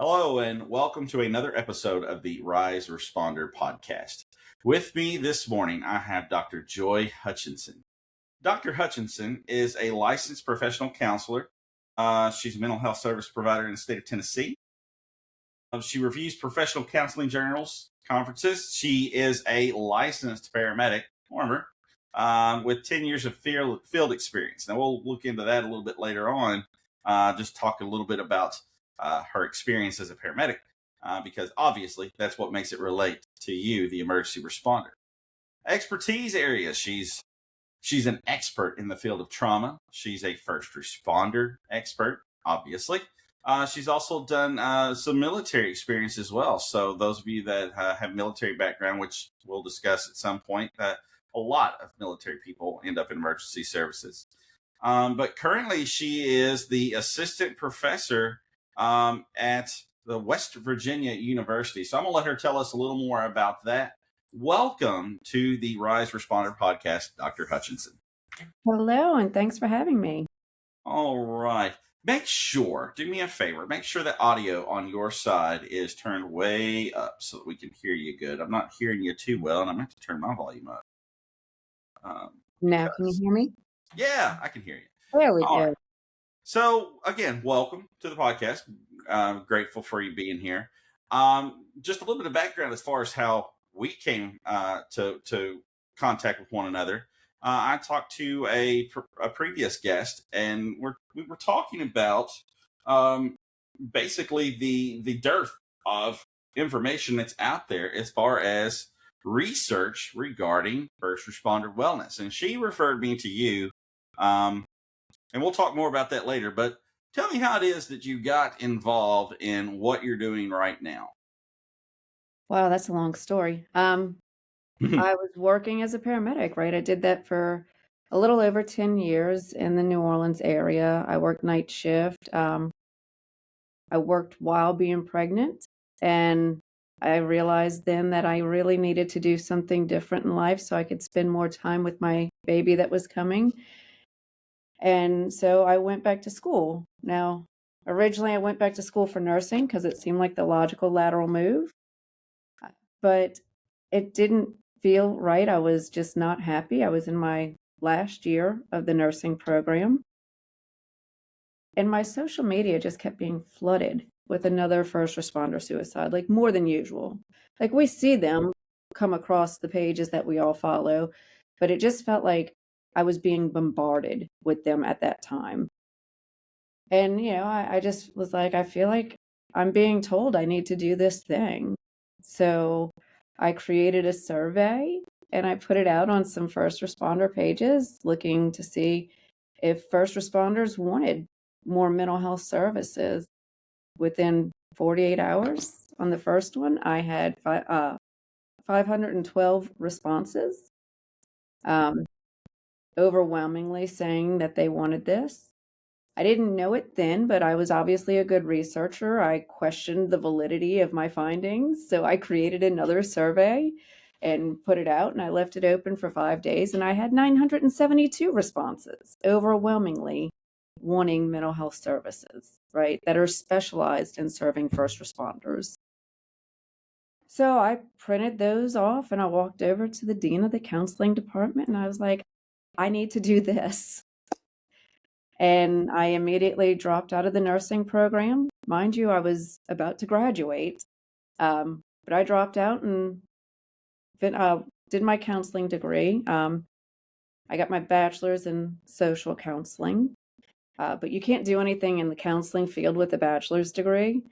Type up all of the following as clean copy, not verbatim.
Hello, and welcome to another episode of the Rise Responder podcast. With me this morning, I have Dr. Joy Hutchinson. Dr. Hutchinson is a licensed professional counselor. She's a mental health service provider in the state of Tennessee. She reviews professional counseling journals, conferences. She is a licensed paramedic, former, with 10 years of field experience. Now, we'll look into that a little bit later on, just talk a little bit about her experience as a paramedic, because obviously that's what makes it relate to you, the emergency responder. Expertise areas. She's an expert in the field of trauma. She's a first responder expert, obviously. She's also done some military experience as well. So those of you that have military background, which we'll discuss at some point, a lot of military people end up in emergency services. But currently, she is the assistant professor at the West Virginia University. So I'm going to let her tell us a little more about that. Welcome to the Rise Responder podcast, Dr. Hutchinson. Hello, and thanks for having me. All right. Do me a favor, make sure that audio on your side is turned way up so that we can hear you good. I'm not hearing you too well, and I'm going to have to turn my volume up. Now, can you hear me? Yeah, I can hear you. There we All go. right. So, again, welcome to the podcast. Grateful for you being here. Just a little bit of background as far as how we came to contact with one another. I talked to a previous guest, and we were talking about basically the dearth of information that's out there as far as research regarding first responder wellness. And she referred me to you, and we'll talk more about that later. But tell me how it is that you got involved in what you're doing right now. Wow, that's a long story. I was working as a paramedic, right? I did that for a little over 10 years in the New Orleans area. I worked night shift. I worked while being pregnant, and I realized then that I really needed to do something different in life so I could spend more time with my baby that was coming. And so I went back to school. Now, originally I went back to school for nursing because it seemed like the logical lateral move, but it didn't feel right. I was just not happy. I was in my last year of the nursing program, and my social media just kept being flooded with another first responder suicide, like more than usual. Like we see them come across the pages that we all follow, but it just felt like I was being bombarded with them at that time. And, I just was like, I feel like I'm being told I need to do this thing. So I created a survey and I put it out on some first responder pages looking to see if first responders wanted more mental health services. Within 48 hours on the first one, I had 512 responses, um, overwhelmingly saying that they wanted this. I didn't know it then, but I was obviously a good researcher. I questioned the validity of my findings. So I created another survey and put it out, and I left it open for 5 days, and I had 972 responses, overwhelmingly wanting mental health services, right, that are specialized in serving first responders. So I printed those off and I walked over to the dean of the counseling department and I was like, I need to do this. And I immediately dropped out of the nursing program. Mind you, I was about to graduate, but I dropped out and did my counseling degree. I got my bachelor's in social counseling, but you can't do anything in the counseling field with a bachelor's degree.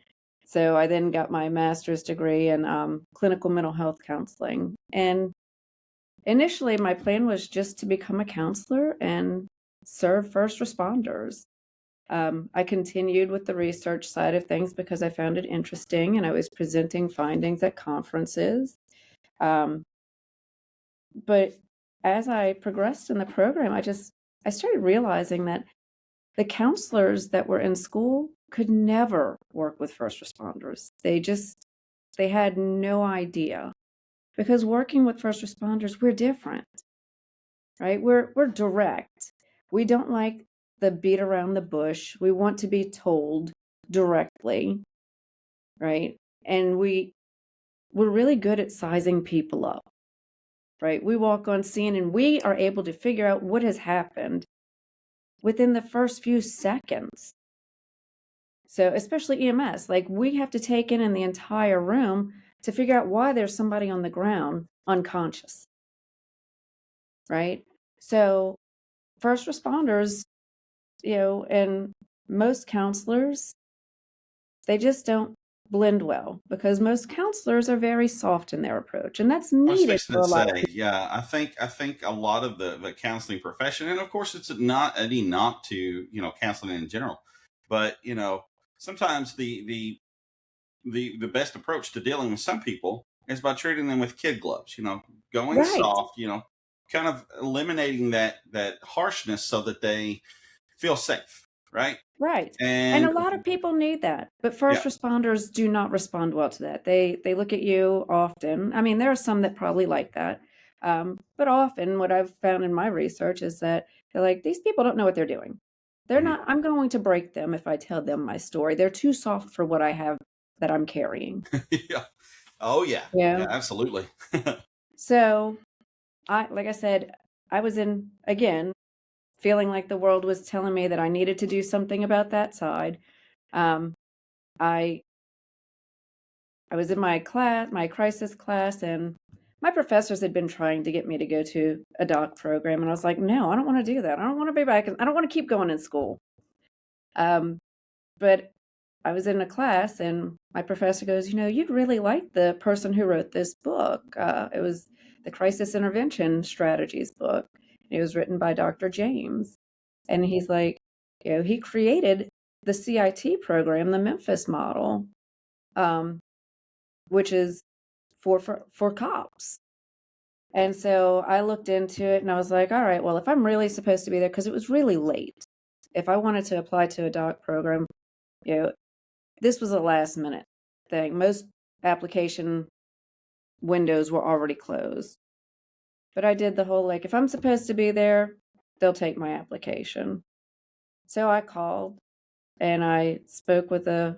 So I then got my master's degree in clinical mental health counseling. And initially, my plan was just to become a counselor and serve first responders. I continued with the research side of things because I found it interesting and I was presenting findings at conferences. But as I progressed in the program, I started realizing that the counselors that were in school could never work with first responders. They had no idea because working with first responders, we're different, right? We're direct. We don't like the beat around the bush. We want to be told directly. right? And we're really good at sizing people up, right? We walk on scene and we are able to figure out what has happened within the first few seconds. So, especially EMS, like we have to take in the entire room to figure out why there's somebody on the ground unconscious, right? So, first responders, and most counselors, they just don't blend well because most counselors are very soft in their approach, and that's I was needed fixing for to a lot of say, people. yeah, I think a lot of the counseling profession, and of course, it's not any knock to counseling in general, but sometimes the best approach to dealing with some people is by treating them with kid gloves. Going Right. soft. Kind of eliminating that harshness so that they feel safe, right? Right. And a And lot of people need that, but yeah, first responders do not respond well to that. They look at you often. I mean, there are some that probably like that. But often what I've found in my research is that they're like, these people don't know what they're doing. They're mhm. not, I'm going to break them if I tell them my story. They're too soft for what I have that I'm carrying. Yeah. Oh yeah, Yeah. yeah, absolutely. So like I said, I was in, again, feeling like the world was telling me that I needed to do something about that side. Um, I I was in my class, my crisis class, and my professors had been trying to get me to go to a doc program, and I was like, "No, I don't want to do that. I don't want to be back. I don't want to keep going in school." Um, but I was in a class, and my professor goes, "You'd really like the person who wrote this book. It was the Crisis Intervention Strategies book. It was written by Dr. James, and he's like, he created the CIT program, the Memphis model." Um, which is for cops. And so I looked into it and I was like, all right, well, if I'm really supposed to be there, because it was really late, if I wanted to apply to a doc program, you know, this was a last minute thing. Most application windows were already closed. But I did the whole like, if I'm supposed to be there, they'll take my application. So I called and I spoke with a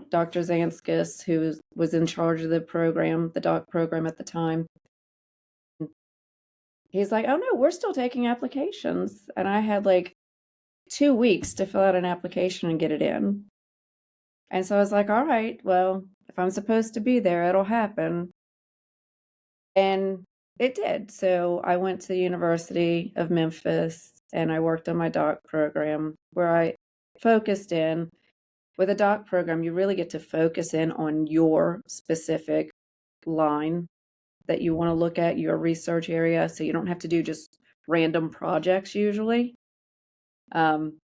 Dr. Zanskis, who was in charge of the program, the doc program at the time. He's like, "Oh, no, we're still taking applications." And I had like 2 weeks to fill out an application and get it in. And so I was like, "All right, well, if I'm supposed to be there, it'll happen." And it did. So I went to the University of Memphis and I worked on my doc program where I focused in. With a doc program, you really get to focus in on your specific line that you want to look at, your research area. So you don't have to do just random projects usually. Um,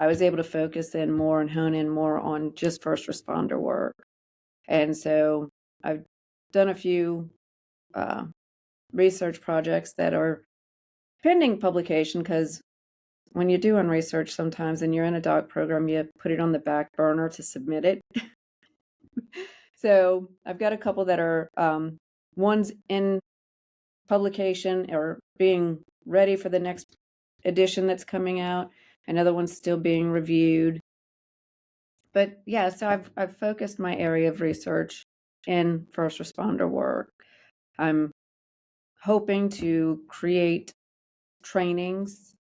I was able to focus in more and hone in more on just first responder work. And so I've done a few uh, research projects that are pending publication because when you're doing research sometimes and you're in a doc program, you put it on the back burner to submit it. So I've got a couple that are one's in publication or being ready for the next edition that's coming out. Another one's still being reviewed. But yeah, so I've focused my area of research in first responder work. I'm hoping to create trainings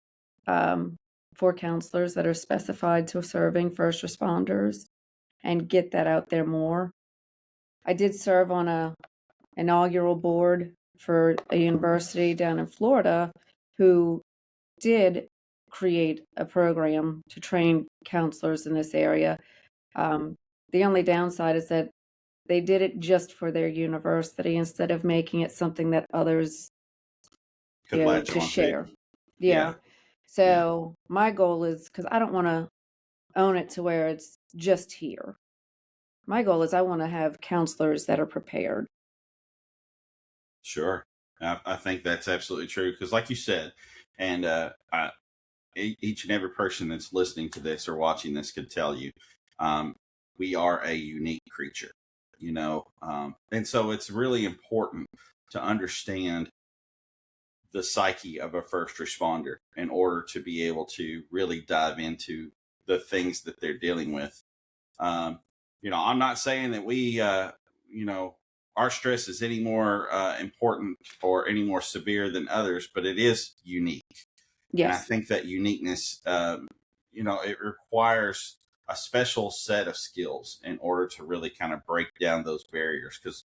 um, for counselors that are specified to serving first responders and get that out there more. I did serve on a inaugural board for a university down in Florida who did create a program to train counselors in this area. Um, the only downside is that they did it just for their university instead of making it something that others, Could latch to on to. share. Yeah, Yeah. yeah, So my goal is because I don't want to own it to where it's just here. My goal is I want to have counselors that are prepared. sure. I think that's absolutely true because, like you said, and each and every person that's listening to this or watching this could tell you, um, we are a unique creature, and so it's really important to understand the psyche of a first responder in order to be able to really dive into the things that they're dealing with. Um, I'm not saying that our stress is any more important or any more severe than others, but it is unique. And I Yes. think that uniqueness, it requires a special set of skills in order to really kind of break down those barriers. Because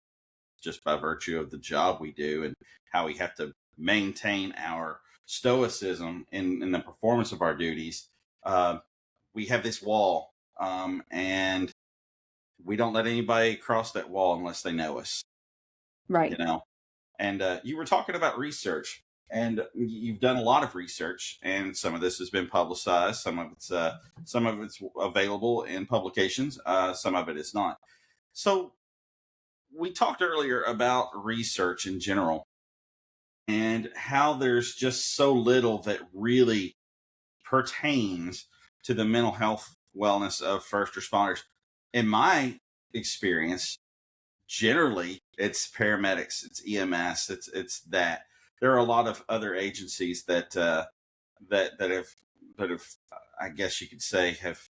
just by virtue of the job we do and how we have to maintain our stoicism in the performance of our duties, uh, we have this wall, and we don't let anybody cross that wall unless they know us, you Right. know. And you were talking about research, and you've done a lot of research, and some of this has been publicized, some of it's available in publications, some of it is not. So we talked earlier about research in general and how there's just so little that really pertains to the mental health wellness of first responders. In my experience, generally it's paramedics, it's EMS, it's that. There are a lot of other agencies that have I guess you could say have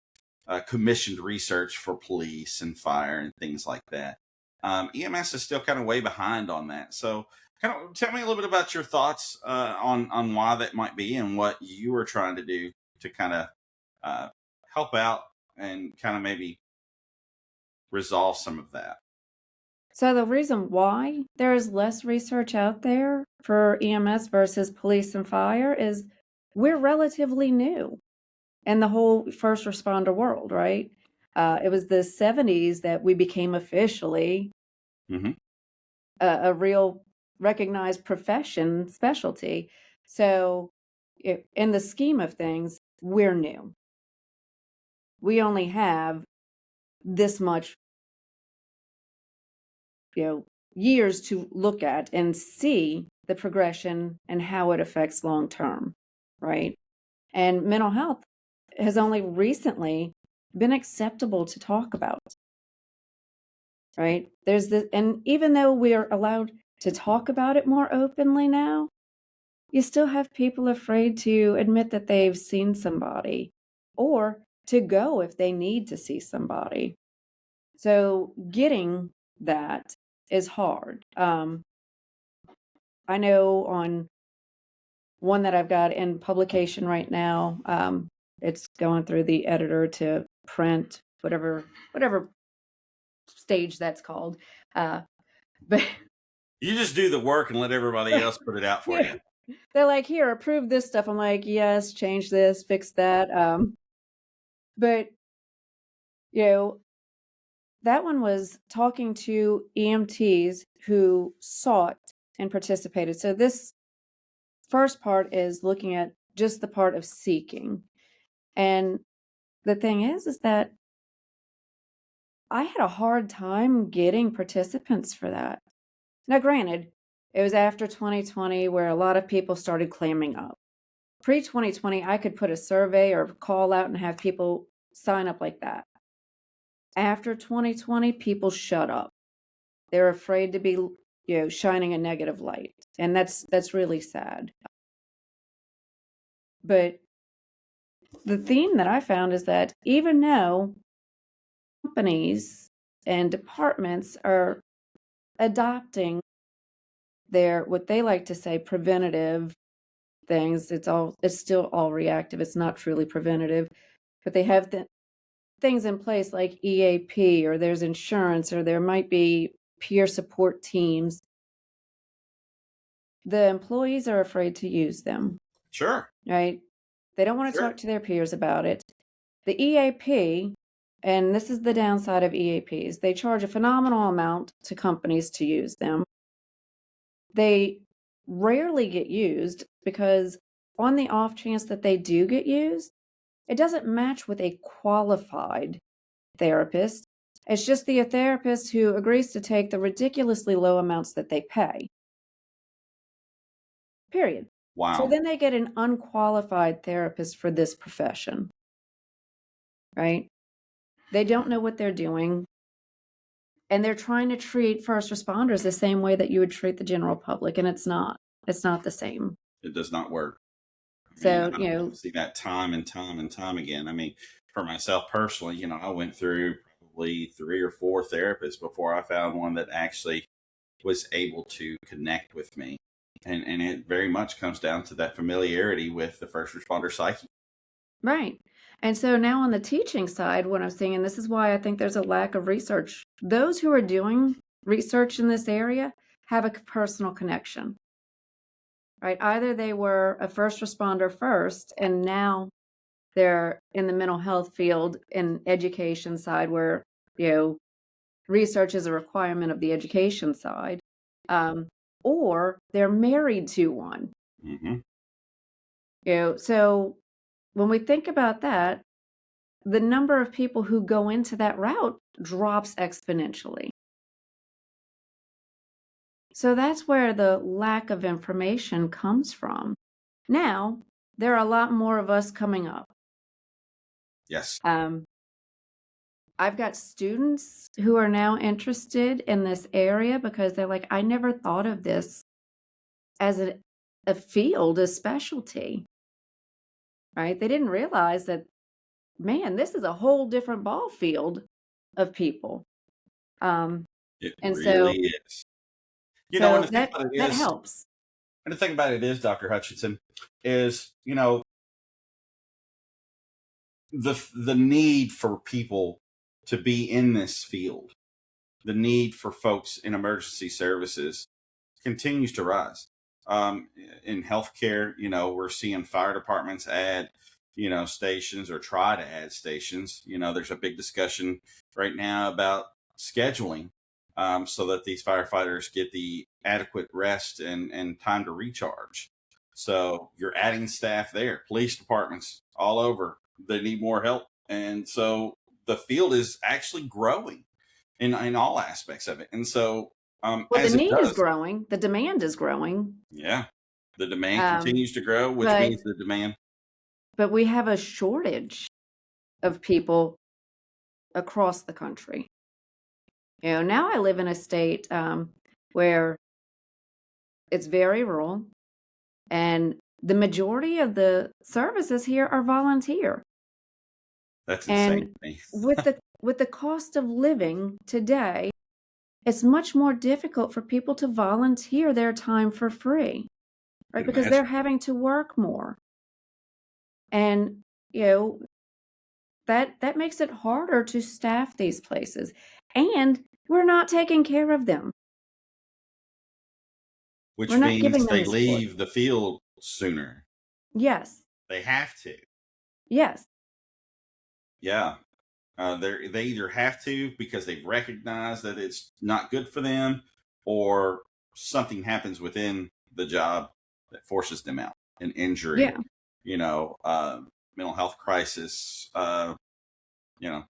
commissioned research for police and fire and things like that. EMS is still kind of way behind on that. So, kind of tell me a little bit about your thoughts on why that might be and what you are trying to do to kind of uh, help out and kind of maybe resolve some of that. So the reason why there is less research out there for EMS versus police and fire is we're relatively new in the whole first responder world, right? It was the 70s that we became officially Hmm. a real recognized profession specialty. So, in the scheme of things, we're new. We only have this much, you know, years to look at and see the progression and how it affects long term, right? And mental health has only recently been acceptable to talk about, right? There's this, and even though we are allowed to talk about it more openly now, you still have people afraid to admit that they've seen somebody or to go if they need to see somebody. So getting that is hard. I know on one that I've got in publication right now, it's going through the editor to print, whatever stage that's called. Uh, but You just do the work and let everybody else put it out for yeah, you. they're like, here, approve this stuff. I'm like, yes, change this, fix that. But you know, that one was talking to EMTs who sought and participated. So this first part is looking at just the part of seeking. And the thing is that I had a hard time getting participants for that. Now, granted, it was after 2020 where a lot of people started clamming up. Pre 2020, I could put a survey or call out and have people sign up like that. After 2020, people shut up. They're afraid to be, shining a negative light. And that's really sad. But the theme that I found is that even though companies and departments are adopting their what they like to say preventative things, it's still all reactive. It's not truly preventative. But they have things in place like EAP, or there's insurance, or there might be peer support teams. The employees are afraid to use them, Sure, right? They don't want to sure. talk to their peers about it. The EAP, and this is the downside of EAPs, they charge a phenomenal amount to companies to use them. They rarely get used because, on the off chance that they do get used, it doesn't match with a qualified therapist. It's just the therapist who agrees to take the ridiculously low amounts that they pay. Period. So Wow. then they get an unqualified therapist for this profession, right? They don't know what they're doing. And they're trying to treat first responders the same way that you would treat the general public. And it's not. It's not the same. It does not work. I mean, So, I see that time and time and time again. I mean, for myself personally, I went through probably 3 or 4 therapists before I found one that actually was able to connect with me. And it very much comes down to that familiarity with the first responder psyche. Right. And so now on the teaching side, what I'm seeing, and this is why I think there's a lack of research, those who are doing research in this area have a personal connection, right? Either they were a first responder first, and now they're in the mental health field and education side where, you know, research is a requirement of the education side, um, or they're married to one. Mm-hmm. So when we think about that, the number of people who go into that route drops exponentially. So that's where the lack of information comes from. Now, there are a lot more of us coming up. Yes. I've got students who are now interested in this area because they're like, I never thought of this as a field, a specialty, right? They didn't realize that, man, this is a whole different ball field of people. Um, It and really so, is. And so the thing that about it that is, helps. Dr. Hutchinson, is, the need for people to be in this field, the need for folks in emergency services continues to rise. In healthcare, we're seeing fire departments add, stations or try to add stations. There's a big discussion right now about scheduling, so that these firefighters get the adequate rest and time to recharge. So you're adding staff there, police departments all over, they need more help. And so the field is actually growing in all aspects of it. And so, Well, the as it need is does, growing, the demand is growing. yeah, the demand Um, continues to grow, which but means the demand. but we have a shortage of people across the country. Now I live in a state where it's very rural, and the majority of the services here are volunteer. That's insane And to me. with the cost of living today, it's much more difficult for people to volunteer their time for free, I right? can Because they're imagine. having to work more. And you know, that makes it harder to staff these places. And we're not taking care of them. We're Which not giving means them they the support. leave the field sooner. Yes. They have to. Yes. Yeah. They either have to because they've recognized that it's not good for them, or something happens within the job that forces them out. An injury, Yeah. you know, uh, mental health crisis. You know,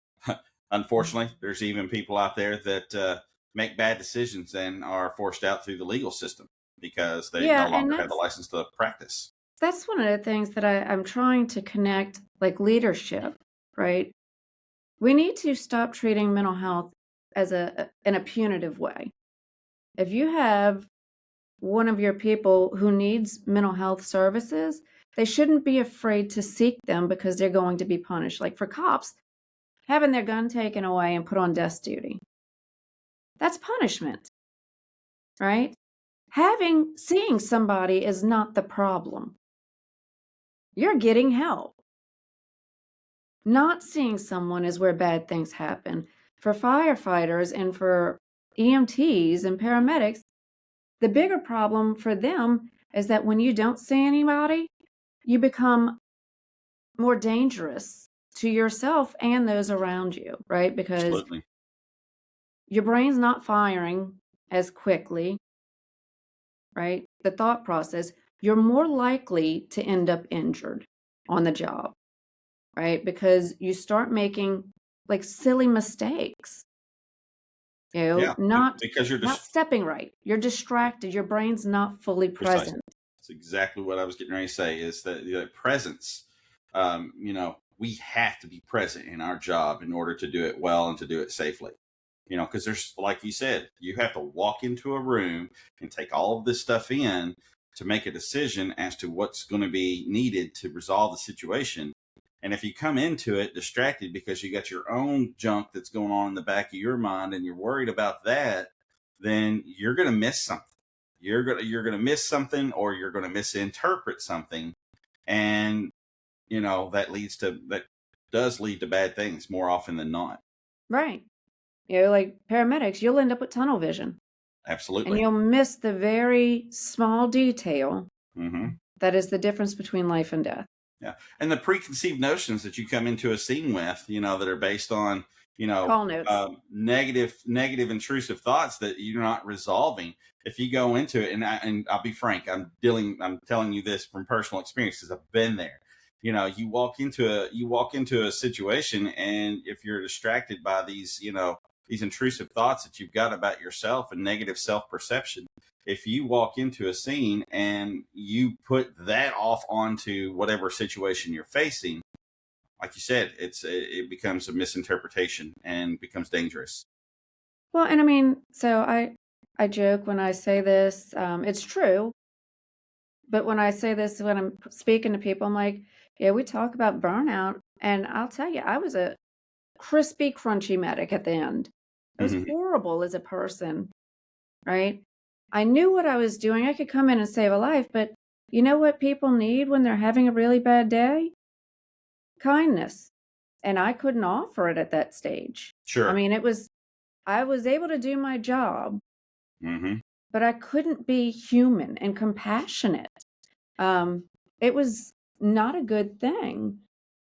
Unfortunately, there's even people out there that make bad decisions and are forced out through the legal system because they no Yeah, and longer have the license to practice. that's one of the things that I'm trying to connect, like leadership, right? We need to stop treating mental health as in a punitive way. If you have one of your people who needs mental health services, they shouldn't be afraid to seek them because they're going to be punished. Like for cops, having their gun taken away and put on desk duty. That's punishment, right? Seeing somebody is not the problem. You're getting help. Not seeing someone is where bad things happen. For firefighters and for EMTs and paramedics, the bigger problem for them is that when you don't see anybody, you become more dangerous to yourself and those around you, right? Because Absolutely. your brain's not firing as quickly, right? The thought process, you're more likely to end up injured on the job, right? Because you start making like silly mistakes, Yeah, not because you're not just stepping right. You're distracted. Your brain's not fully precisely. present. That's exactly what I was getting ready to say. Is that the presence? We have to be present in our job in order to do it well and to do it safely. Because there's, like you said, you have to walk into a room and take all of this stuff in to make a decision as to what's going to be needed to resolve the situation. And if you come into it distracted because you got your own junk that's going on in the back of your mind and you're worried about that, then you're going to miss something. You're going to miss something, or you're going to misinterpret something, and that does lead to bad things more often than not. Right. Like paramedics, you'll end up with tunnel vision, and Absolutely. you'll miss the very small detail Mm-hmm. that is the difference between life and death. Yeah. And the preconceived notions that you come into a scene with, that are based on, Call notes. negative intrusive thoughts that you're not resolving. If you go into it, and I'll be frank, I'm telling you this from personal experience because I've been there. You walk into a situation, and if you're distracted by these intrusive thoughts that you've got about yourself and negative self-perception, if you walk into a scene and you put that off onto whatever situation you're facing, like you said, it becomes a misinterpretation and becomes dangerous. Well, and I mean, so I joke when I say this. It's true, but when I say this, when I'm speaking to people, I'm like, yeah, we talk about burnout, and I'll tell you, I was a crispy, crunchy medic at the end. I was Mm-hmm. horrible as a person, right? I knew what I was doing. I could come in and save a life, but you know what people need when they're having a really bad day? Kindness. And I couldn't offer it at that stage. I Sure. mean, I was able to do my job, Mm-hmm. but I couldn't be human and compassionate. It was not a good thing.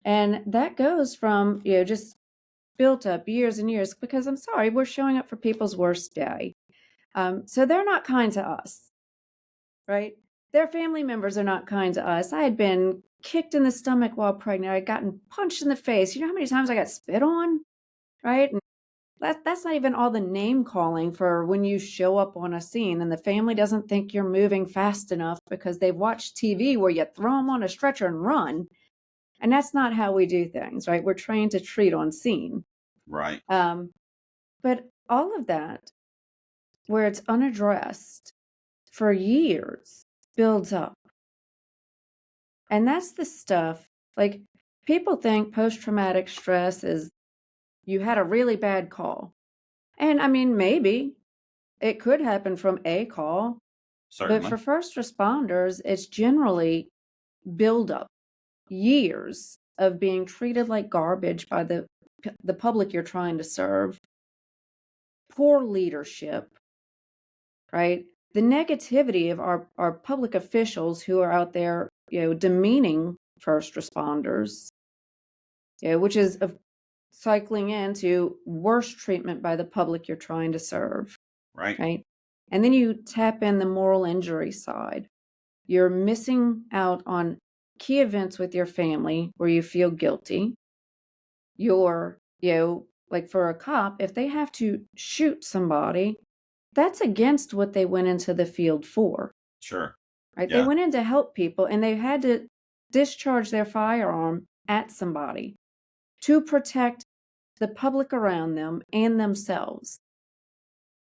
And that goes from, just built up years and years, because I'm sorry, we're showing up for people's worst day. So they're not kind to us, right? Their family members are not kind to us. I had been kicked in the stomach while pregnant. I'd gotten punched in the face. You know how many times I got spit on, right? And that's not even all the name calling for when you show up on a scene and the family doesn't think you're moving fast enough because they've watched TV where you throw them on a stretcher and run. And that's not how we do things, right? We're trained to treat on scene. Right. But all of that, where it's unaddressed for years, builds up. And that's the stuff, like, people think post-traumatic stress is you had a really bad call. And I mean, maybe it could happen from a call, but Certainly. for first responders, it's generally buildup, years of being treated like garbage by the public you're trying to serve, poor leadership, right? The negativity of our public officials who are out there, demeaning first responders, which is cycling into worse treatment by the public you're trying to serve, Right. right? And then you tap in the moral injury side. You're missing out on key events with your family where you feel guilty. You're, like for a cop, if they have to shoot somebody, that's against what they went into the field for, Sure. right? They Yeah. went in to help people and they had to discharge their firearm at somebody to protect the public around them and themselves,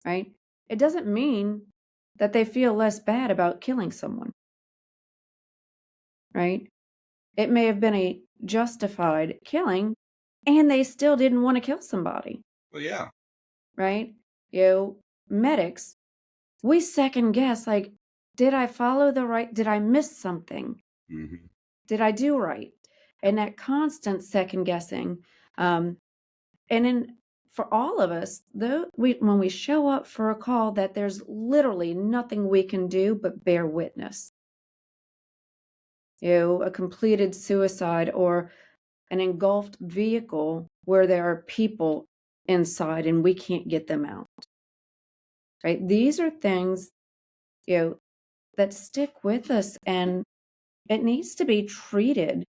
right? It doesn't mean that they feel less bad about killing someone, right? It may have been a justified killing and they still didn't want to kill somebody, Well, yeah. right? Medics, we second guess, like, did I follow did I miss something? Mm-hmm. Did I do right? And that constant second guessing. Um, and in for all of us, though, when we show up for a call that there's literally nothing we can do but bear witness, a completed suicide or an engulfed vehicle where there are people inside and we can't get them out, right? These are things, that stick with us, and it needs to be treated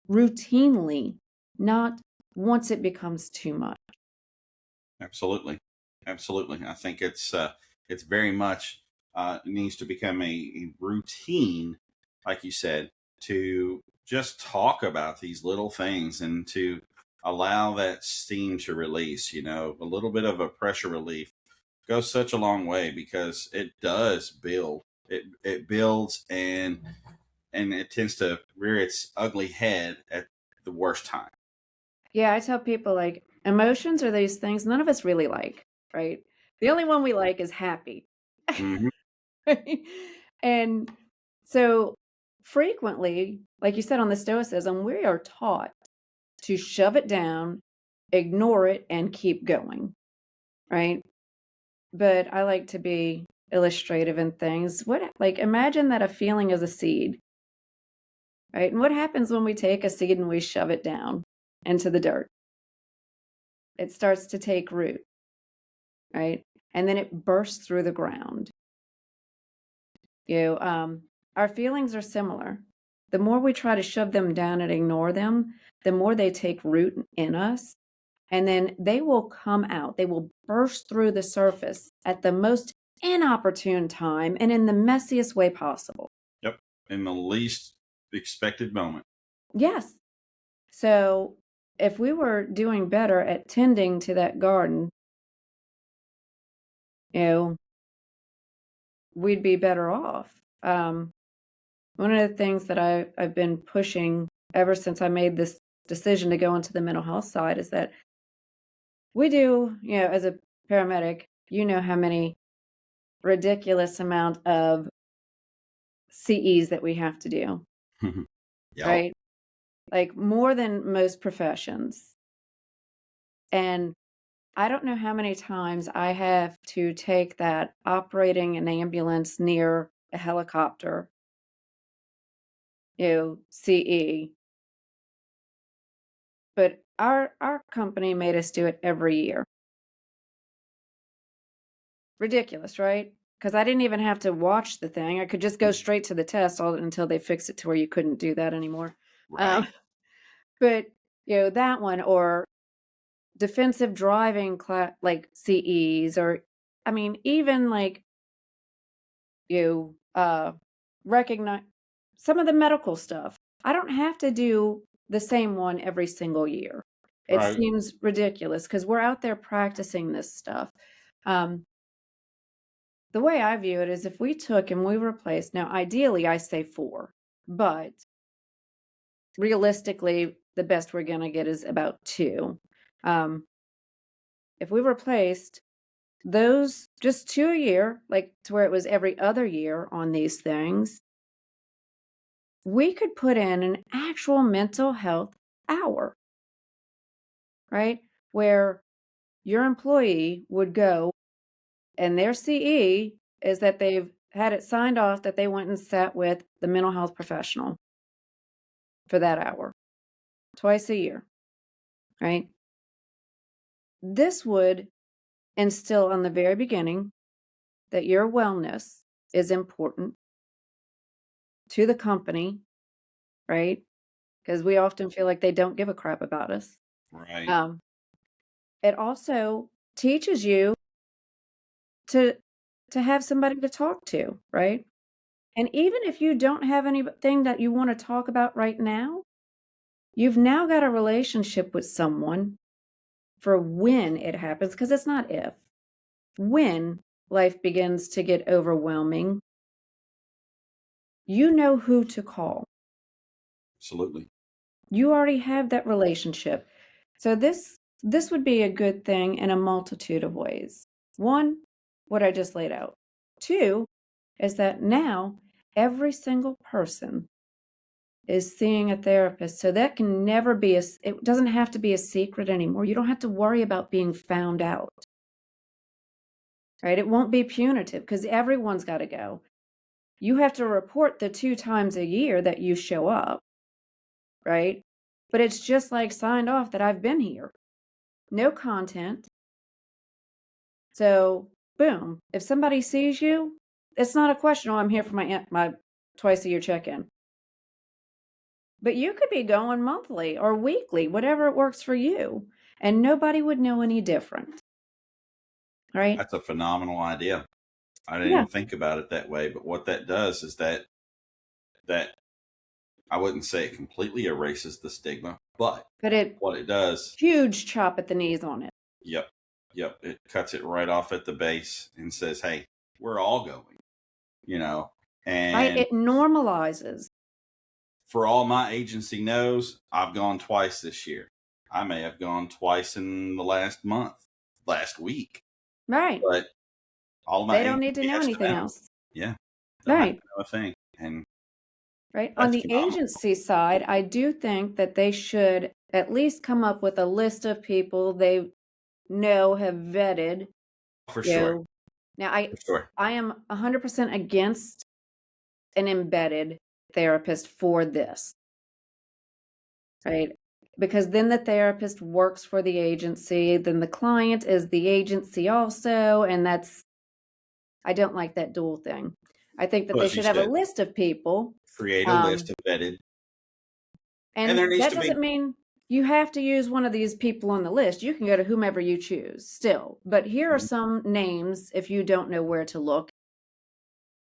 routinely, not once it becomes too much. Absolutely. Absolutely. I think it's very much needs to become a routine, like you said, to just talk about these little things and to allow that steam to release. A little bit of a pressure relief goes such a long way because it does build. It builds, and it tends to rear its ugly head the worst time. Yeah, I tell people, like, emotions are these things none of us really like, right? The only one we like is happy. Hmm. Right? And so frequently, like you said on the stoicism, we are taught to shove it down, ignore it, and keep going, right? But I like to be illustrative in things. What, like, imagine that a feeling is a seed, right? And what happens when we take a seed and we shove it down into the dirt? It starts to take root, right? And then it bursts through the ground. You know, our feelings are similar. The more we try to shove them down and ignore them, the more they take root in us. And then they will come out. They will burst through the surface at the most inopportune time and in the messiest way possible. Yep. In the least expected moment. Yes. So if we were doing better at tending to that garden, you know, we'd be better off. One of the things that I've been pushing ever since I made this decision to go into the mental health side is that we do, you know, as a paramedic, you know how many ridiculous amount of CEs that we have to do, Yep. right? Like more than most professions. And I don't know how many times I have to take that operating an ambulance near a helicopter, you know, CE. But our company made us do it every year. Ridiculous, right? Because I didn't even have to watch the thing. I could just go straight to the test all until they fixed it to where you couldn't do that anymore. Right. Um, but you know that one or defensive driving class like CEs or I mean even like you recognize some of the medical stuff. I don't have to do the same one every single year. It Right. seems ridiculous because we're out there practicing this stuff. Um, the way I view it is if we took and we replaced, now ideally I say 4, but realistically, the best we're going to get is about 2. Um, if we replaced those just 2 a year, like to where it was every other year on these things, we could put in an actual mental health hour, right? Where your employee would go and their CE is that they've had it signed off that they went and sat with the mental health professional for that hour twice a year, right? This would instill on the very beginning that your wellness is important to the company, right? Because we often feel like they don't give a crap about us. Right. Um, it also teaches you to have somebody to talk to, right? And even if you don't have anything that you want to talk about right now, you've now got a relationship with someone for when it happens, because it's not if. When life begins to get overwhelming, you know who to call. Absolutely. You already have that relationship. So this would be a good thing in a multitude of ways. One, what I just laid out. Two, is that now every single person is seeing a therapist. So that can never be it doesn't have to be a secret anymore. You don't have to worry about being found out. Right? It won't be punitive because everyone's got to go. You have to report the 2 times a year that you show up, right? But it's just like signed off that I've been here. No content. So, boom, if somebody sees you, it's not a question, "Oh, I'm here for my twice a year check-in." But you could be going monthly or weekly, whatever it works for you, and nobody would know any different, right? That's a phenomenal idea. I didn't Yeah, even think about it that way, but what that does is that I wouldn't say it completely erases the stigma, but but it what it does, huge chop at the knees on it, yep, yep, it cuts it right off at the base and says, "Hey, we're all going," you know, right? and It normalizes. for all my agency knows, I've gone twice this year. I may have gone twice in the last week, Right. but all of my They don't need to agency know has to anything know. else. Yeah, don't have to Right. know a thing, and Right. On that's the phenomenal agency side, I do think that they should at least come up with a list of people they know have vetted, for you sure. know. Now For sure. I am 100% against an embedded therapist for this, right? Because then the therapist works for the agency, then the client is the agency also, and I don't like that dual thing. I think that Well, they as you should have a said, list of people, create a list um, of vetted, and and there needs that to be doesn't mean you have to use one of these people on the list. You can go to whomever you choose still, but here are Mhm, some names if you don't know where to look.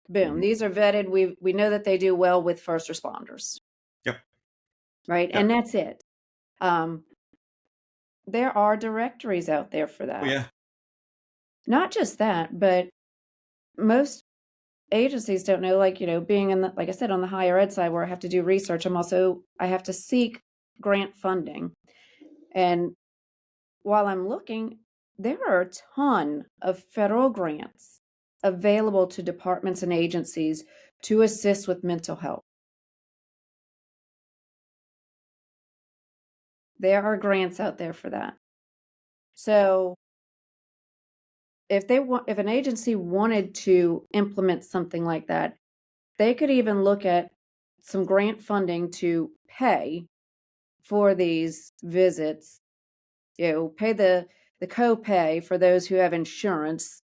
Boom, mhm. these are vetted. We know that they do well with first responders, Yep, right? yep. And that's it. Um, there are directories out there for Oh, that. yeah. Not just that, but most agencies don't know, like, being in the, like I said, on the higher ed side where I have to do research, I have to seek grant funding. And while I'm looking, there are a ton of federal grants available to departments and agencies to assist with mental health. There are grants out there for that. So if an agency wanted to implement something like that, they could even look at some grant funding to pay for these visits, pay the copay for those who have insurance.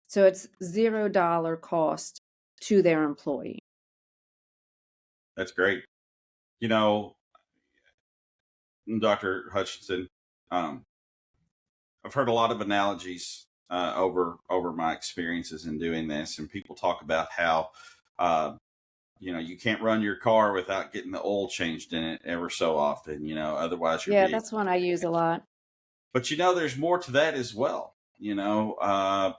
So it's $0 cost to their employee. That's great. You know, Dr. Hutchinson, um, I've heard a lot of analogies over my experiences in doing this, and people talk about how uh, you can't run your car without getting the oil changed in it ever so often. Otherwise your Yeah, vehicle. that's one I use a lot. But there's more to that as well. Got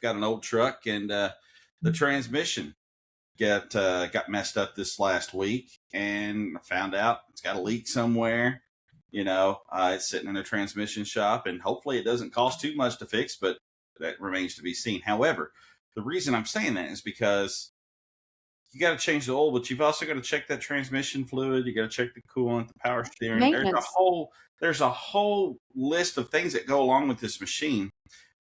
an old truck, and the transmission got messed up this last week, and I found out it's got a leak somewhere. It's sitting in a transmission shop, and hopefully it doesn't cost too much to fix, but that remains to be seen. However, the reason I'm saying that is because you got to change the oil, but you've also got to check that transmission fluid. You got to check the coolant, the power steering. Maintenance. There's a whole list of things that go along with this machine,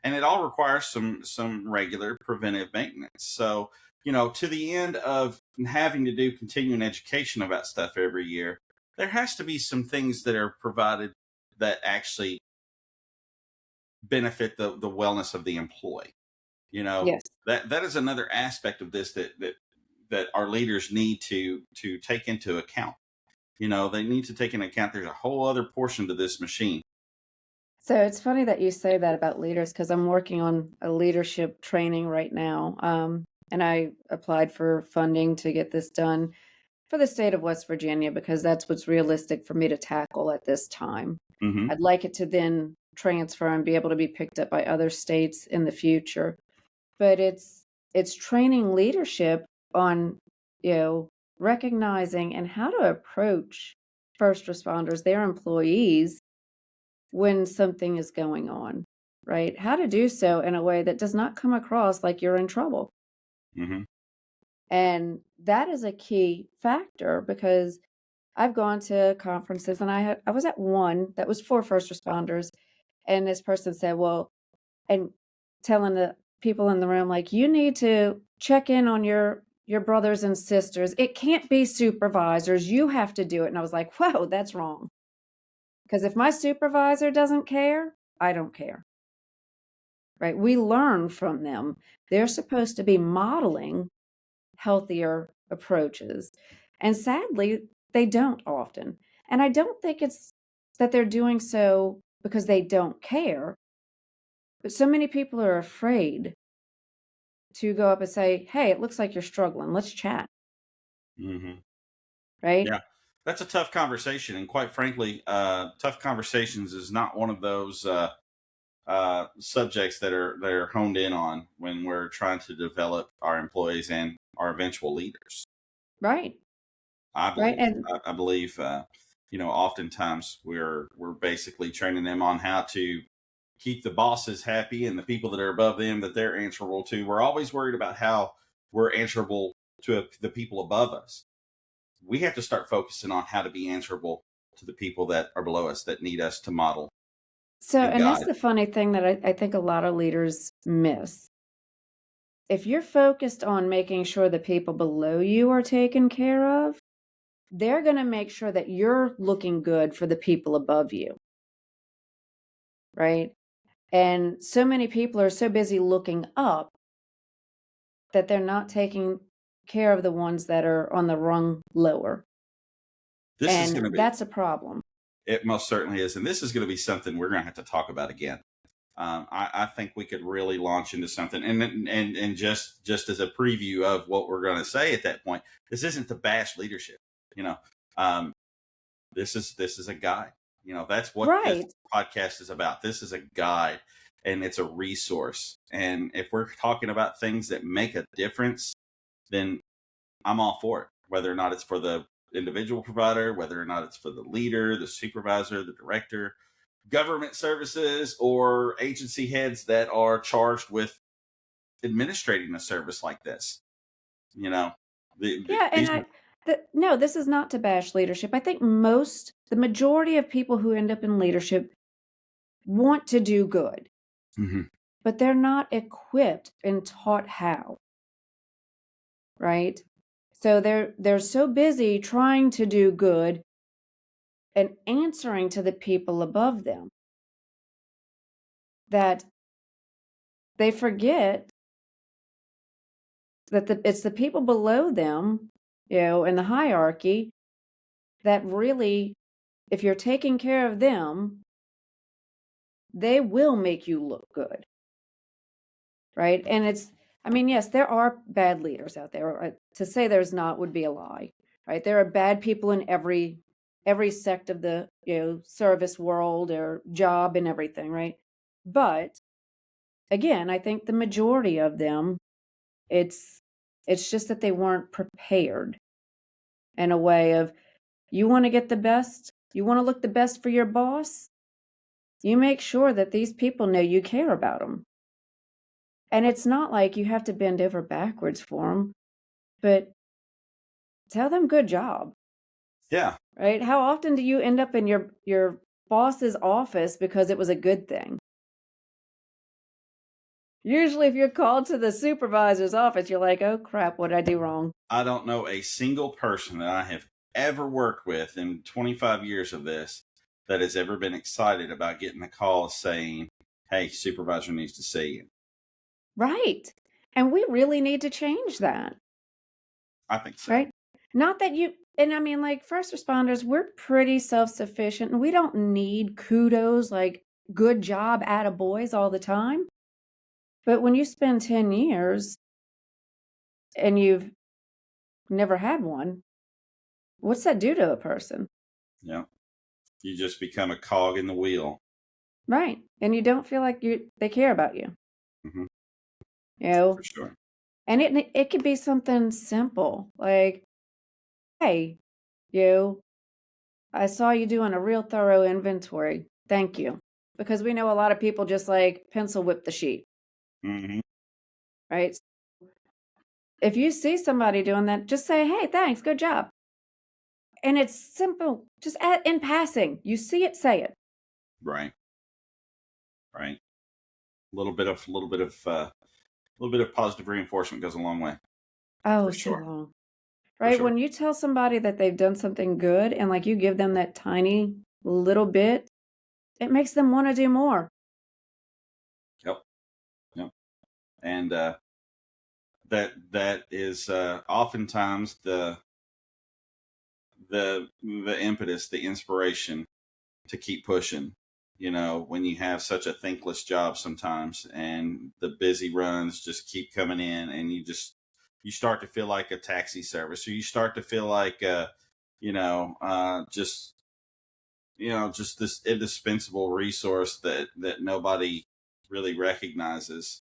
and it all requires some regular preventive maintenance. So, to the end of having to do continuing education about stuff every year, there has to be some things that are provided that actually benefit the wellness of the employee. Yes. That is another aspect of this that our leaders need to take into account. They need to take into account there's a whole other portion to this machine. So it's funny that you say that about leaders because I'm working on a leadership training right now. And I applied for funding to get this done for the state of West Virginia because that's what's realistic for me to tackle at this time. Hmm. I'd like it to then transfer and be able to be picked up by other states in the future. But it's training leadership on, recognizing and how to approach first responders, their employees, when something is going on, right? How to do so in a way that does not come across like you're in trouble. Hmm. And that is a key factor because I've gone to conferences and I was at one that was for first responders, and this person said, "Well," and telling the people in the room, like, "You need to check in on your brothers and sisters. It can't be supervisors. You have to do it." And I was like, "Whoa, that's wrong. Because if my supervisor doesn't care, I don't care." Right? We learn from them. They're supposed to be modeling healthier approaches. And sadly, they don't often. And I don't think it's that they're doing so because they don't care, but so many people are afraid to go up and say, "Hey, it looks like you're struggling. Let's chat." Hmm. Right? Yeah, that's a tough conversation, and quite frankly, tough conversations is not one of those subjects that are honed in on when we're trying to develop our employees and our eventual leaders. Right. I Right. believe. And I believe. Oftentimes we're basically training them on how to keep the bosses happy and the people that are above them that they're answerable to. We're always worried about how we're answerable to the people above us. We have to start focusing on how to be answerable to the people that are below us that need us to model so, and and that's guide. the funny thing that I think a lot of leaders miss. If you're focused on making sure the people below you are taken care of, they're going to make sure that you're looking good for the people above you. Right. And so many people are so busy looking up that they're not taking care of the ones that are on the rung lower. This is going And to be, that's a problem. it most certainly is. And this is going to be something we're going to have to talk about again. I think we could really launch into something, and just as a preview of what we're going to say at that point, this isn't to bash leadership. You know, um, this is a guide. That's what this Right. podcast is about. This is a guide, and it's a resource. And if we're talking about things that make a difference, then I'm all for it. Whether or not it's for the individual provider, whether or not it's for the leader, the supervisor, the director, government services, or agency heads that are charged with administrating a service like this. You know, Yeah. And these are. no, this is not to bash leadership. I think the majority of people who end up in leadership want to do good, Mhm. but they're not equipped and taught how. Right. So they're so busy trying to do good and answering to the people above them that they forget that it's the people below them, in the hierarchy that really, if you're taking care of them, they will make you look good, right? And I mean, yes, there are bad leaders out there. Right? To say there's not would be a lie, right? There are bad people in every sect of the service world or job and everything, right? But again, I think the majority of them, it's it's just that they weren't prepared in a way of, you want to get the best, you want to look the best for your boss, you make sure that these people know you care about them. And it's not like you have to bend over backwards for them, but tell them good job, Yeah, right? How often do you end up in your boss's office because it was a good thing? Usually if you're called to the supervisor's office, you're like, "Oh crap, what did I do wrong?" I don't know a single person that I have ever worked with in 25 years of this that has ever been excited about getting a call saying, "Hey, supervisor needs to see you." Right. And we really need to change that. I think so. Right? Not that you and I mean, like, first responders, we're pretty self-sufficient, and we don't need kudos like, "Good job, attaboys," all the time. But when you spend 10 years and you've never had one, what's that do to a person? Yeah, you just become a cog in the wheel. Right, and you don't feel like they care about you, Hmm. you For know? sure. And it could be something simple, like, "Hey, you I saw you doing a real thorough inventory. Thank you." Because we know a lot of people just like pencil whip the sheet, Hmm. right? If you see somebody doing that, just say, "Hey, thanks, good job." And it's simple, just in passing. You see it, say it. Right. Right. A little bit of positive reinforcement goes a long way, Oh, for so sure. long. For Right? sure. When you tell somebody that they've done something good and like you give them that tiny little bit, it makes them want to do more. Yep. Yep. And that is oftentimes the impetus, the inspiration to keep pushing. When you have such a thankless job sometimes, and the busy runs just keep coming in, and you start to feel like a taxi service, or you start to feel like just just this indispensable resource that nobody really recognizes.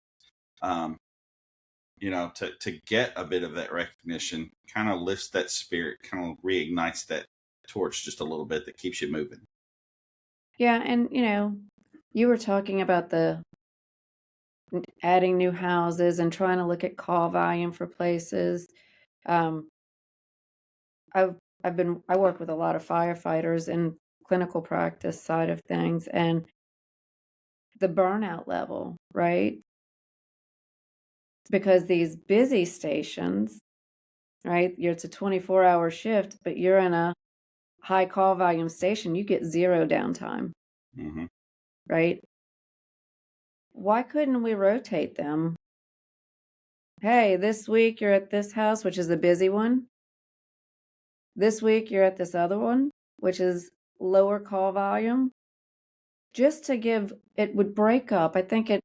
Um, to get a bit of that recognition kind of lifts that spirit, kind of reignites that torch just a little bit that keeps you moving. Yeah, and you were talking about the adding new houses and trying to look at call volume for places. Um, I work with a lot of firefighters in clinical practice side of things, and the burnout level, right? Because these busy stations, right? It's a 24-hour shift, but you're in a high call volume station, you get zero downtime, Hmm. right? Why couldn't we rotate them? Hey, this week you're at this house, which is a busy one. This week you're at this other one, which is lower call volume. Just to give it would break up. I think it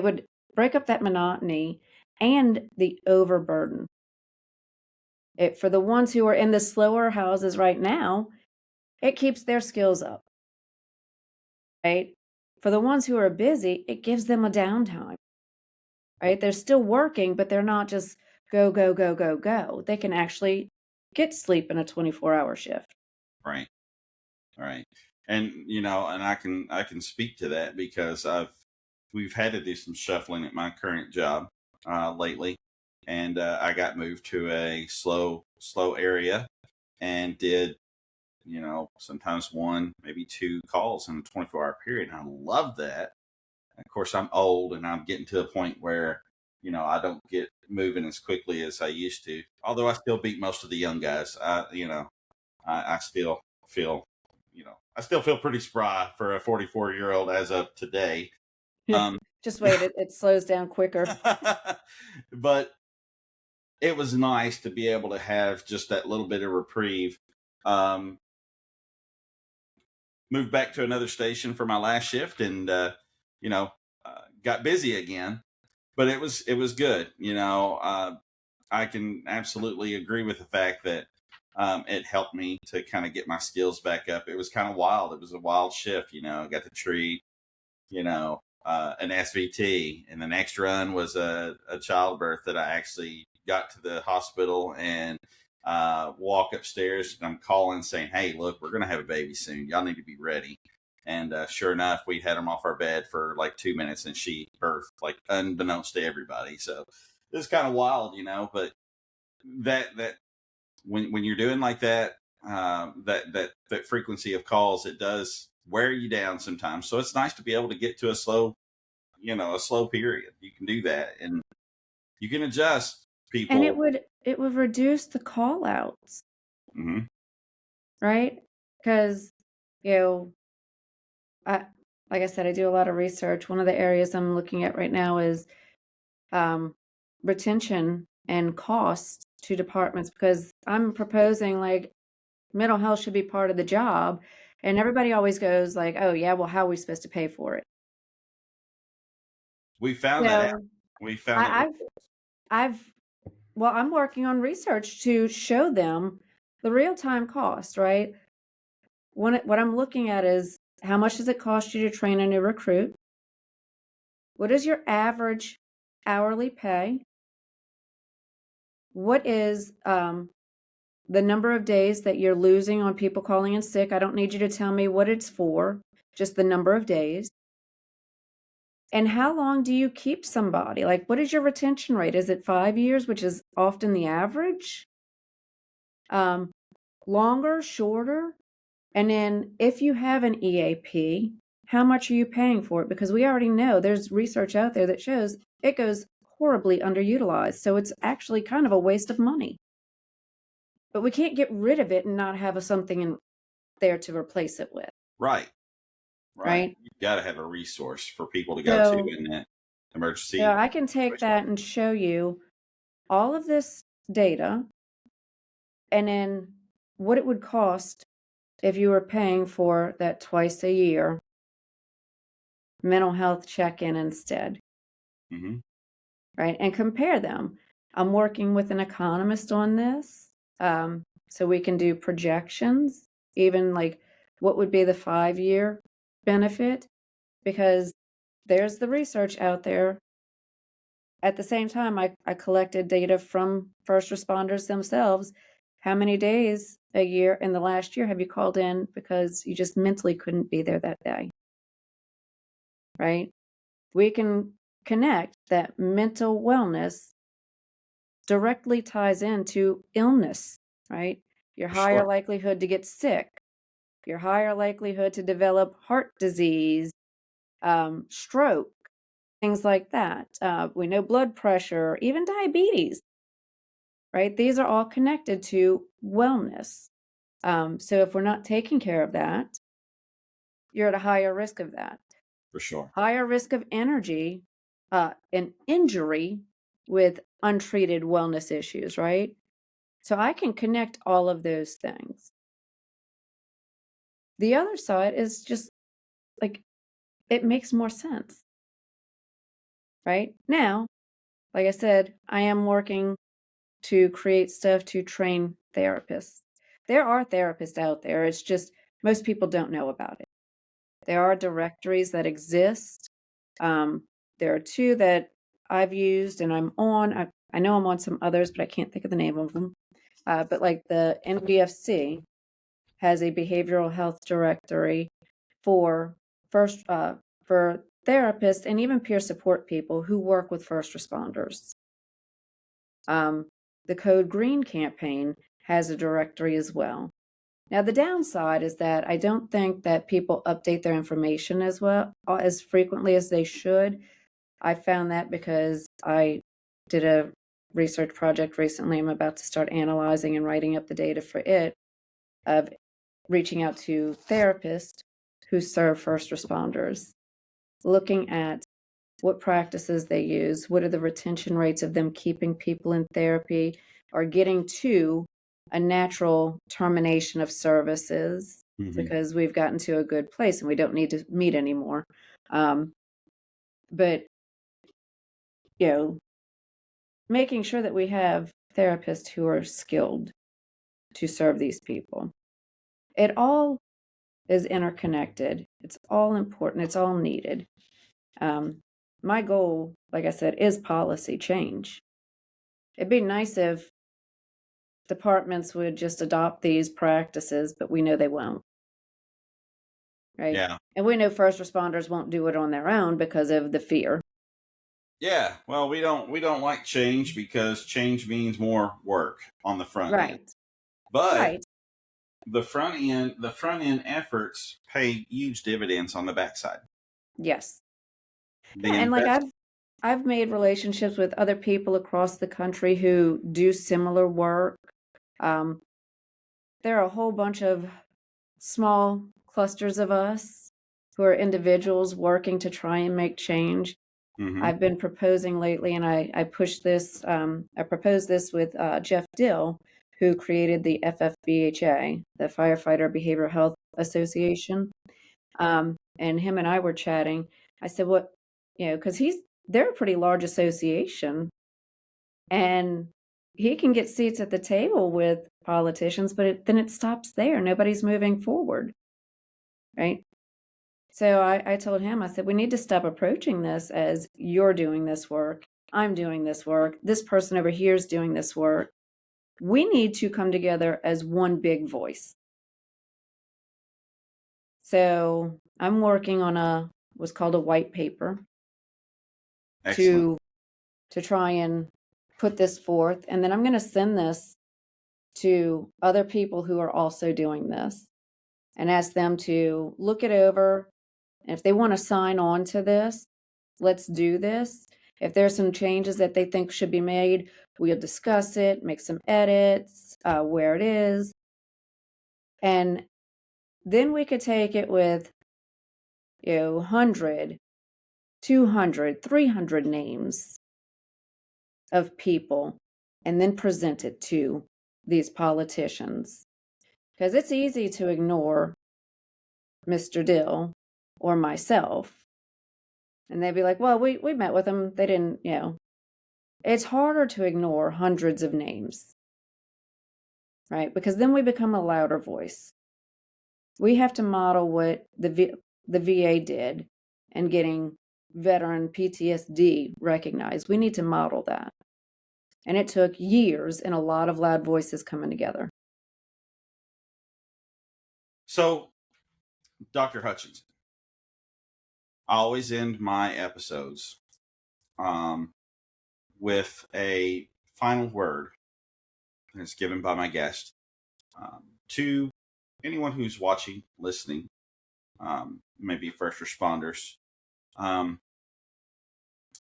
would break up that monotony and the overburden. It for the ones who are in the slower houses right now, it keeps their skills up, right? For the ones who are busy, it gives them a downtime, right? They're still working, but they're not just go, go, go, go, go. They can actually get sleep in a 24-hour shift. Right. Right. And and I can speak to that because we've had to do some shuffling at my current job lately, and I got moved to a slow area and did sometimes one, maybe two calls in a 24-hour period. And I love that. Of course, I'm old and I'm getting to a point where I don't get moving as quickly as I used to. Although I still beat most of the young guys. I still feel, I still feel pretty spry for a 44-year-old as of today. Um, Just wait, it slows down quicker. but it was nice to be able to have just that little bit of reprieve. Um, Moved back to another station for my last shift, and you know, got busy again. But it was good. I can absolutely agree with the fact that it helped me to kind of get my skills back up. It was kind of wild. It was a wild shift. I got to treat, an SVT, and the next run was a childbirth that I actually got to the hospital and walk upstairs. And I'm calling saying, "Hey, look, we're going to have a baby soon. Y'all need to be ready." And sure enough, we had him off our bed for like 2 minutes, and she birthed, like unbeknownst to everybody. So it was kind of wild, But that when you're doing like that, that frequency of calls, it does wear you down sometimes. So it's nice to be able to get to a slow period. You can do that, and you can adjust And people. it would reduce the call outs, Hmm. right? Because, you know, I like I said, I do a lot of research. One of the areas I'm looking at right now is um, retention and cost to departments because I'm proposing like mental health should be part of the job. And everybody always goes like, oh yeah, well, how are we supposed to pay for it? We found that out. So We found it. I, I've I've well, I'm working on research to show them the real time cost, right? What I'm looking at is how much does it cost you to train a new recruit? What is your average hourly pay? What is the number of days that you're losing on people calling in sick? I don't need you to tell me what it's for, just the number of days. And how long do you keep somebody? Like, what is your retention rate? Is it 5 years, which is often the average? Um, Longer, shorter? And then if you have an EAP, how much are you paying for it? Because we already know there's research out there that shows it goes horribly underutilized. So it's actually kind of a waste of money. But we can't get rid of it and not have something in there to replace it with, Right. Right. right? You've got to have a resource for people to go to So, in that so emergency I can take situation. that and show you all of this data and then what it would cost if you were paying for that twice a year mental health check-in instead, Hmm. right? And compare them. I'm working with an economist on this, so we can do projections, even like what would be the 5-year benefit, because there's the research out there. at the same time, I collected data from first responders themselves. How many days a year in the last year have you called in because you just mentally couldn't be there that day? Right? We can connect that mental wellness directly ties into illness, right? Your For higher sure. likelihood to get sick, your higher likelihood to develop heart disease, stroke, things like that. We know blood pressure, even diabetes, right? These are all connected to wellness. So if we're not taking care of that, you're at a higher risk of that. For sure. Higher risk of energy, and injury with untreated wellness issues, right? So I can connect all of those things. The other side is just like it makes more sense, right? Now, like I said, I am working to create stuff to train therapists. There are therapists out there. It's just most people don't know about it. There are directories that exist. Um, there are two that I've used and I'm on. I know I'm on some others, but I can't think of the name of them. But like the NBFC has a behavioral health directory for first for therapists and even peer support people who work with first responders. The Code Green campaign has a directory as well. Now, the downside is that I don't think that people update their information as well as frequently as they should. I found that because I did a research project recently. I'm about to start analyzing and writing up the data for it of reaching out to therapists who serve first responders, looking at what practices they use, what are the retention rates of them keeping people in therapy or getting to a natural termination of services Hmm. because we've gotten to a good place and we don't need to meet anymore. But, you know, making sure that we have therapists who are skilled to serve these people. It all is interconnected. It's all important. It's all needed. My goal, like I said, is policy change. It'd be nice if departments would just adopt these practices, but we know they won't, right? Yeah. And we know first responders won't do it on their own because of the fear. Yeah. Well, we don't like change because change means more work on the front end. Right. But Right. the front end efforts pay huge dividends on the backside. Yes. The Yeah, and like invest I've made relationships with other people across the country who do similar work. Um, there are a whole bunch of small clusters of us who are individuals working to try and make change. Hmm. I've been proposing lately, and I pushed this. I proposed this with Jeff Dill, who created the FFBHA, the Firefighter Behavioral Health Association. And him and I were chatting. I said, "What, because they're a pretty large association, and he can get seats at the table with politicians, but then it stops there. Nobody's moving forward, right?" So I told him, I said, we need to stop approaching this as you're doing this work, I'm doing this work, this person over here is doing this work. We need to come together as one big voice. So I'm working on what's called a white paper Excellent. to try and put this forth. And then I'm going to send this to other people who are also doing this and ask them to look it over. And if they want to sign on to this, let's do this. If there's some changes that they think should be made, we'll discuss it, make some edits, where it is. And then we could take it with, 100, 200, 300 names of people and then present it to these politicians. Because it's easy to ignore Mr. Dill or myself. And they'd be like, well, we met with them. They didn't, It's harder to ignore hundreds of names, right? Because then we become a louder voice. We have to model what the VA did and getting veteran PTSD recognized. We need to model that. And it took years and a lot of loud voices coming together. So, Dr. Hutchinson, I always end my episodes with a final word that's given by my guest to anyone who's watching, listening, maybe first responders, and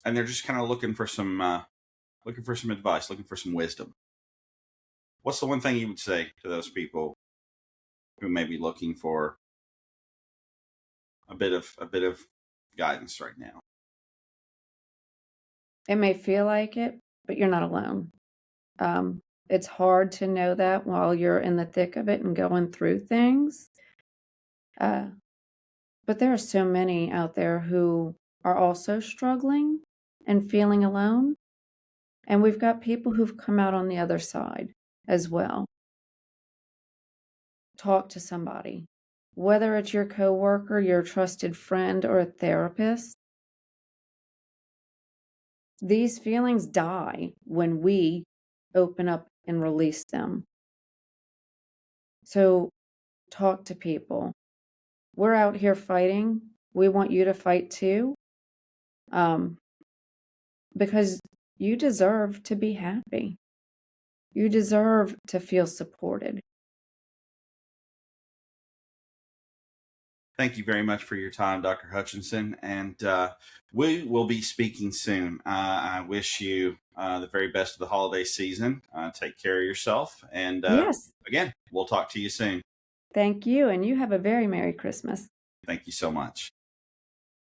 they're just kind of looking for some advice, looking for some wisdom. What's the one thing you would say to those people who may be looking for a bit of guidance right now? It may feel like it, but you're not alone. It's hard to know that while you're in the thick of it and going through things. But there are so many out there who are also struggling and feeling alone. And we've got people who've come out on the other side as well. Talk to somebody, whether it's your coworker, your trusted friend, or a therapist. These feelings die when we open up and release them. So talk to people. We're out here fighting. We want you to fight too. Because you deserve to be happy. You deserve to feel supported. Thank you very much for your time, Dr. Hutchinson, and we will be speaking soon. I wish you the very best of the holiday season. Take care of yourself, and Yes. again, we'll talk to you soon. Thank you, and you have a very Merry Christmas. Thank you so much.